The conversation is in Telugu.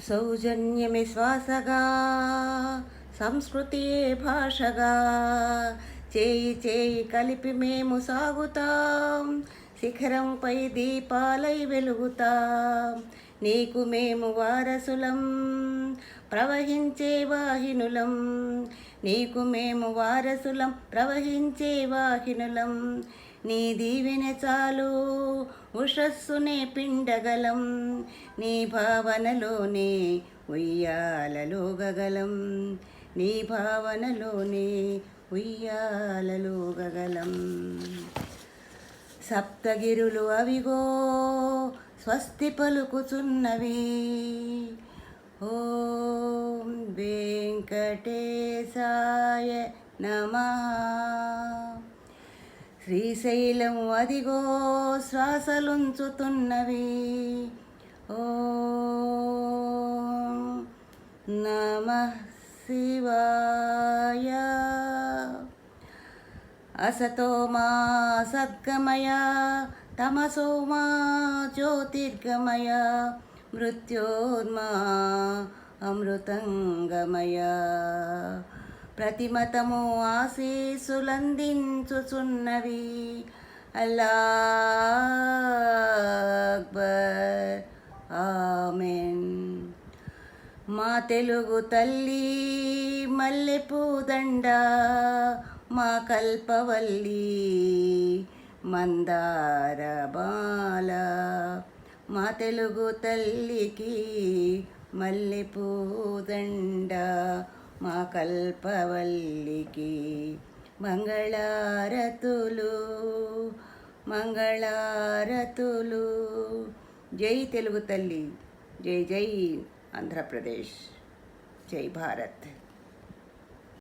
సౌజన్యమే శ్వాసగా సంస్కృతియే భాషగా చేయి చేయి కలిపి మేము సాగుతాం, శిఖరంపై దీపాలై వెలుగుతాం. నీకు మేము వారసులం, ప్రవహించే వాహినులం. నీకు మేము వారసులం, ప్రవహించే వాహినులం. నీ దీవెన చాలు ఉషస్సునే పిండగలం, నీ భావనలోనే ఉయ్యాలలోగగలం. నీ భావనలోనే ఉయ్యాలలోగగలం. సప్తగిరులు అవిగో స్వస్తి పలుకుచున్నవి. ఓం వెంకటేశాయ నమః. శ్రీశైలం అదిగో శ్వాసలుంచుతున్నవి. ఓం నమః శివాయ. అసతో మా సద్గమయ, తమసో మా జ్యోతిర్గమయ, మృత్యోర్మా అమృతంగమయ. ప్రతిమతము ఆశీస్సులందించుచున్నవి. అల్లాహ్ అక్బర్, ఆమెన్. మా తెలుగు తల్లి మల్లెపూదండ, మా కల్పవల్లి మందార బాల. మా తెలుగు తల్లికి మల్లెపూదండ, మా కల్పవల్లికి మంగళారతులు మంగళారతులు. జై తెలుగు తల్లి, జై జై ఆంధ్రప్రదేశ్, జై భారత్.